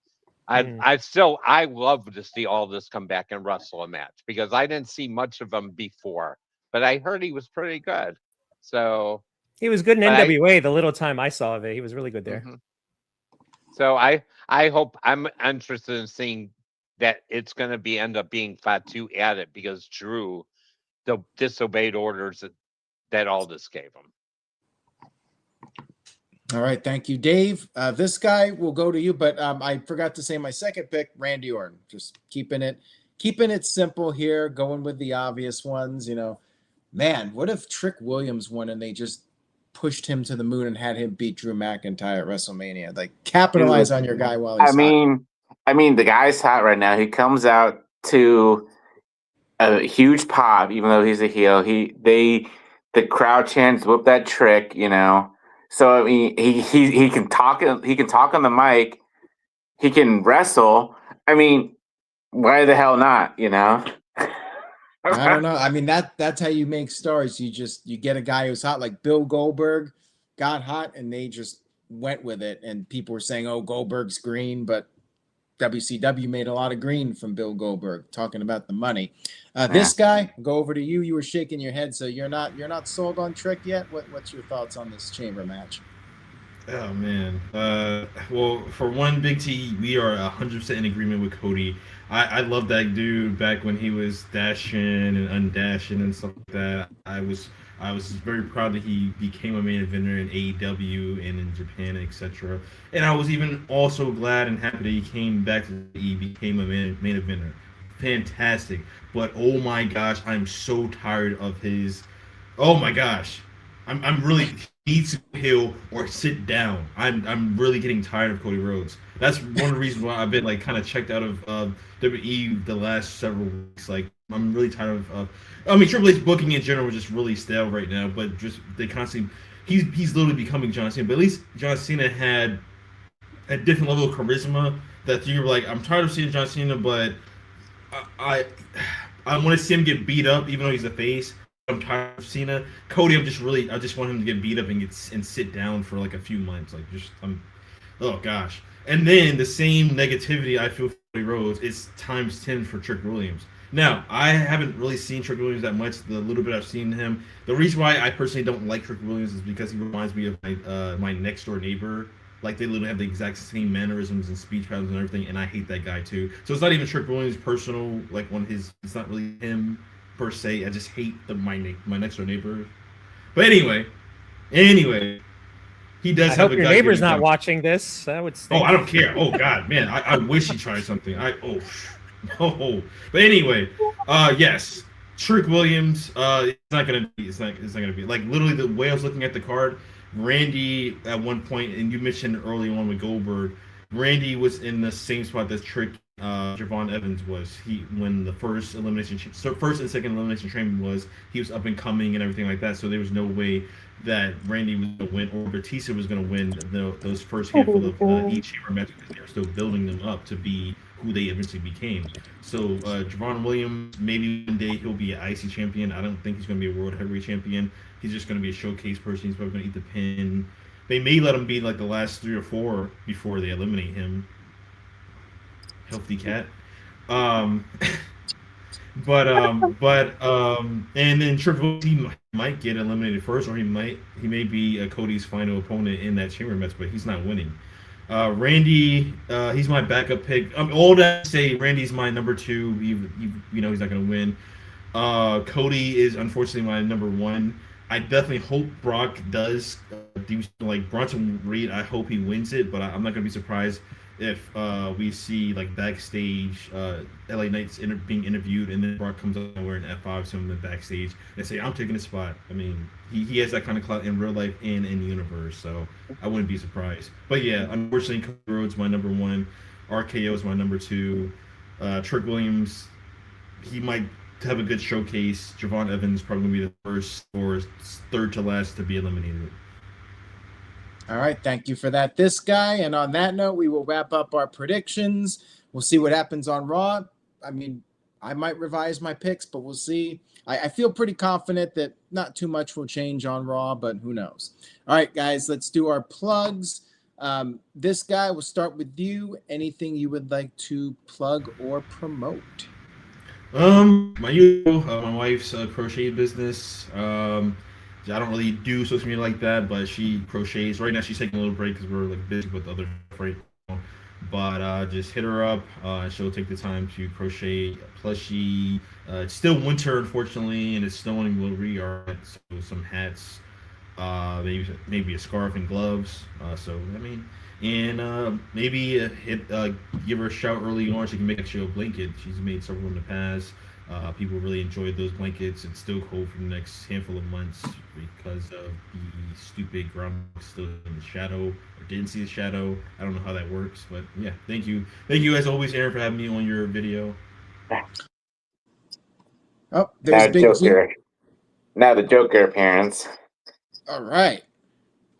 I love to see all this come back and wrestle a match because I didn't see much of him before, but I heard he was pretty good. So he was good in NWA. The little time I saw of it, he was really good there. Mm-hmm. So I hope, I'm interested in seeing that it's going to end up being Fatu at it because Drew disobeyed orders that Aldis gave him. All right, thank you, Dave. This guy will go to you, but I forgot to say my second pick, Randy Orton. Just keeping it simple here, going with the obvious ones. You know, man, what if Trick Williams won and they just pushed him to the moon and had him beat Drew McIntyre at WrestleMania? Like, capitalize on your guy while he's hot. I mean, the guy's hot right now. He comes out to a huge pop, even though he's a heel. The crowd chants, "Whoop that Trick," you know. So I mean, he can talk. He can talk on the mic. He can wrestle. I mean, why the hell not? You know. I don't know. I mean, that's how you make stars. You get a guy who's hot, like Bill Goldberg got hot, and they just went with it. And people were saying, "Oh, Goldberg's green," but WCW made a lot of green from Bill Goldberg, talking about the money. This guy, go over to you. You were shaking your head, so you're not sold on Trick yet. What's your thoughts on this chamber match? Oh man. Well, for one, Big T, we are 100% in agreement with Cody. I love that dude back when he was dashing and undashing and stuff like that. I was very proud that he became a main eventer in AEW and in Japan, etc. And I was even also glad and happy that he came back to he became a main eventer. Fantastic. But oh my gosh, I'm so tired of his. Oh my gosh, I'm really needs to heel or sit down. I'm really getting tired of Cody Rhodes. That's one of the reasons why I've been like kind of checked out of WWE the last several weeks. Like I'm really tired of. I mean, Triple H booking in general is just really stale right now. But just they constantly, he's literally becoming John Cena. But at least John Cena had a different level of charisma that you were like, I'm tired of seeing John Cena, but I want to see him get beat up, even though he's a face. I'm tired of Cena. Cody, I just want him to get beat up and sit down for like a few months. Like oh gosh. And then the same negativity I feel for Cody Rhodes is times 10 for Trick Williams. Now, I haven't really seen Trick Williams that much. The little bit I've seen him, the reason why I personally don't like Trick Williams is because he reminds me of my next door neighbor. Like they literally have the exact same mannerisms and speech patterns and everything, and I hate that guy too. So it's not even Trick Williams' personal, like it's not really him per se. I just hate my next door neighbor. But anyway, he does. I hope your neighbor's not watching this. That would stink. Oh, I don't care. Oh God, man, I wish he tried something. But anyway, yes, Trick Williams. It's not gonna be like literally the way I was looking at the card. Randy at one point, and you mentioned early on with Goldberg, Randy was in the same spot that Trick Javon Evans was. When the first and second elimination chamber was, he was up and coming and everything like that. So there was no way that Randy was going to win or Batista was going to win those first handful of each chamber matches. They were still building them up to be who they eventually became. So Javon Williams, maybe one day he'll be an IC champion. I don't think he's going to be a world heavyweight champion. He's just going to be a showcase person. He's probably going to eat the pin. They may let him be like the last 3 or 4 before they eliminate him. Healthy cat. And then Triple T might get eliminated first, or he may be Cody's final opponent in that chamber match, but he's not winning. Randy, he's my backup pick. All that to say, Randy's my number 2. You know he's not going to win. Cody is unfortunately my number 1. I definitely hope Brock does do like Bronson Reed. I hope he wins it, but I'm not gonna be surprised if we see like backstage LA Knight's being interviewed, and then Brock comes up and wearing F5 something backstage and say, "I'm taking the spot." I mean, he has that kind of clout in real life and in the universe, so I wouldn't be surprised. But yeah, unfortunately, Cody Rhodes my number 1, RKO is my number 2. Trick Williams, he might have a good showcase. Javon Evans probably going to be the first or third to last to be eliminated. All right, thank you for that, this guy. And on that note, we will wrap up our predictions. We'll see what happens on Raw. I mean, I might revise my picks, but we'll see. I feel pretty confident that not too much will change on Raw, but who knows? All right, guys, let's do our plugs. This guy, we'll start with you. Anything you would like to plug or promote? My usual, my wife's crochet business. I don't really do social media like that, but she crochets. Right now, she's taking a little break because we're like busy with other stuff right now. But just hit her up. She'll take the time to crochet a plushie. It's still winter, unfortunately, and it's snowing where we are. So some hats, maybe a scarf and gloves. So I mean, and maybe give her a shout early on. She can make a blanket. She's made several in the past. People really enjoyed those blankets. It's still cold for the next handful of months because of the stupid ground still in the shadow or didn't see the shadow. I don't know how that works, but yeah, thank you as always, Aaron, for having me on your video. Oh, there's Big G. Now the Joker appearance. All right.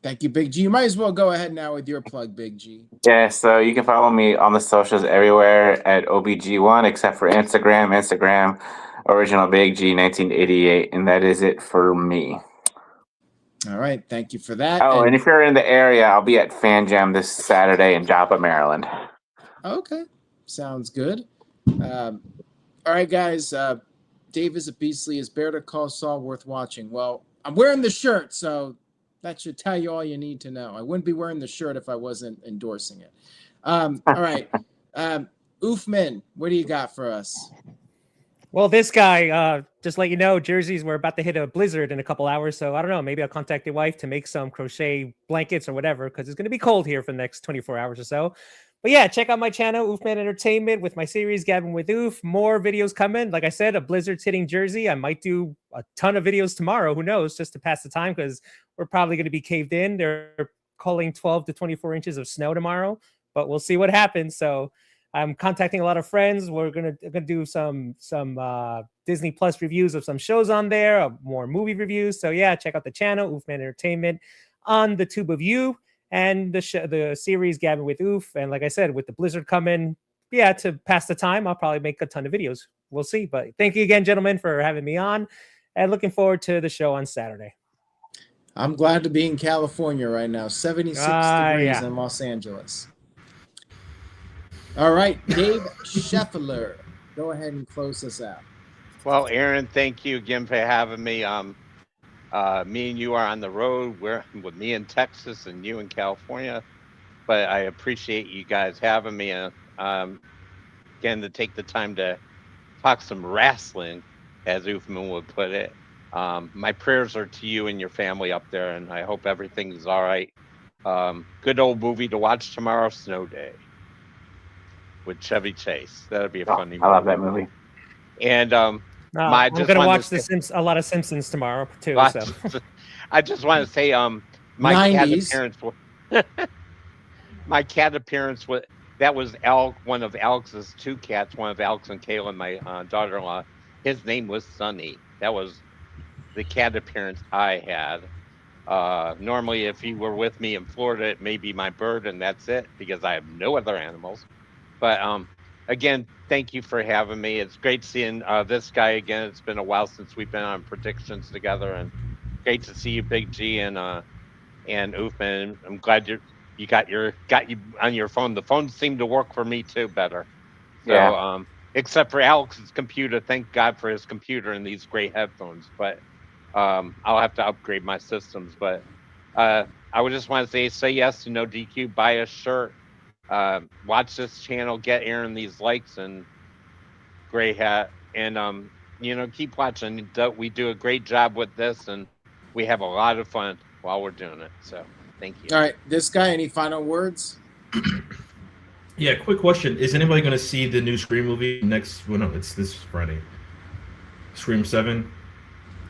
Thank you, Big G. You might as well go ahead now with your plug, Big G. Yeah, so you can follow me on the socials everywhere at OBG1, except for Instagram, original Big G 1988, and that is it for me. All right, thank you for that. Oh, and if you're in the area, I'll be at Fan Jam this Saturday in Joppa, Maryland. Okay, sounds good. All right, guys. Dave is a beastly. Is Better Call Saul worth watching? Well, I'm wearing the shirt, so that should tell you all you need to know. I wouldn't be wearing the shirt if I wasn't endorsing it. All right. Oofman, what do you got for us? Well, this guy, just let you know, jerseys, we're about to hit a blizzard in a couple hours. So I don't know, maybe I'll contact your wife to make some crochet blankets or whatever, because it's going to be cold here for the next 24 hours or so. But yeah, check out my channel, Oofman Entertainment, with my series, Gabbing with Oof. More videos coming. Like I said, a blizzard's hitting Jersey. I might do a ton of videos tomorrow. Who knows? Just to pass the time, because we're probably going to be caved in. They're calling 12 to 24 inches of snow tomorrow, but we'll see what happens. So I'm contacting a lot of friends. We're gonna do some Disney Plus reviews of some shows on there, more movie reviews. So yeah, check out the channel, Oofman Entertainment, on the tube of you, and the series Gabbing with Oof. And like I said, with the blizzard coming, yeah, to pass the time, I'll probably make a ton of videos. We'll see. But thank you again, gentlemen, for having me on, and looking forward to the show on Saturday. I'm glad to be in California right now. 76 degrees in Los Angeles. All right, Dave Scheffler, go ahead and close us out. Well, Aaron, thank you again for having me. Me and you are on the road. We're with me in Texas and you in California, but I appreciate you guys having me. Again, to take the time to talk some wrestling, as Oofman would put it. My prayers are to you and your family up there, and I hope everything's all right. Good old movie to watch tomorrow, Snow Day, with Chevy Chase. That'll be a funny movie. I love that movie. And I'm going to watch a lot of Simpsons tomorrow too. So. I just want to say, my 90s. cat appearance was one of Alex's two cats, one of Alex and Kayla, my daughter-in-law. His name was Sunny. That was the cat appearance I had. Normally, if he were with me in Florida, it may be my bird, and that's it, because I have no other animals. But again, thank you for having me. It's great seeing this guy again. It's been a while since we've been on predictions together, and great to see you, Big G and Oofman. I'm glad you got you on your phone. The phone seemed to work for me too better. So, yeah. Except for Alex's computer. Thank God for his computer and these great headphones. But I'll have to upgrade my systems. But I would just want to say yes to No DQ. Buy a shirt. Watch this channel, get Aaron these likes and gray hat, and keep watching. We do a great job with this, and we have a lot of fun while we're doing it. So thank you. All right, this guy, any final words? Yeah, quick question: is anybody going to see the new Scream movie next? Well, no, it's this Friday. Scream 7.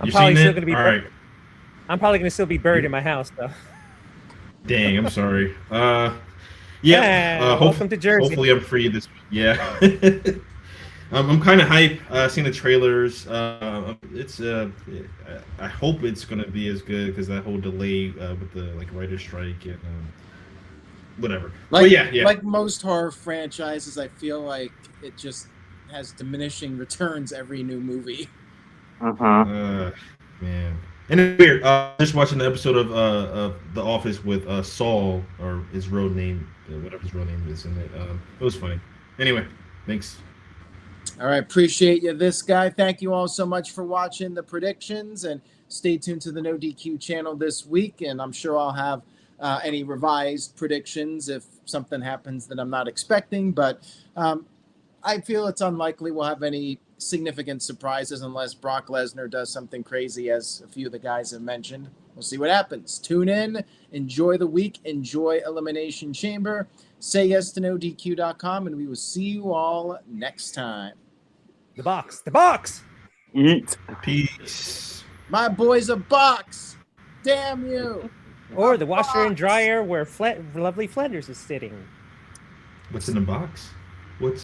I'm probably still going to be. All right. I'm probably going to still be buried in my house, though. Dang, I'm sorry. Yeah, welcome to Jersey. Hopefully I'm free this week. Yeah. I'm kind of hype. Seeing the trailers. It's I hope it's going to be as good, because that whole delay with the writer's strike and whatever. Like yeah. Like most horror franchises, I feel like it has diminishing returns every new movie. Mm-hmm. Man. And it's weird. Just watching the episode of The Office with Saul, or his road name, whatever his real name is in it. It was funny. Anyway, thanks. All right, appreciate you, this guy. Thank you all so much for watching the predictions, and stay tuned to the No DQ channel this week. And I'm sure I'll have any revised predictions if something happens that I'm not expecting. But I feel it's unlikely we'll have any significant surprises unless Brock Lesnar does something crazy, as a few of the guys have mentioned. We'll see what happens. Tune in, enjoy the week, enjoy Elimination Chamber. Say yes to NoDQ.com, and we will see you all next time. The box. Eat. Peace. My boy's a box. Damn you. Or the washer and dryer where lovely Flanders is sitting. What's in the box? What's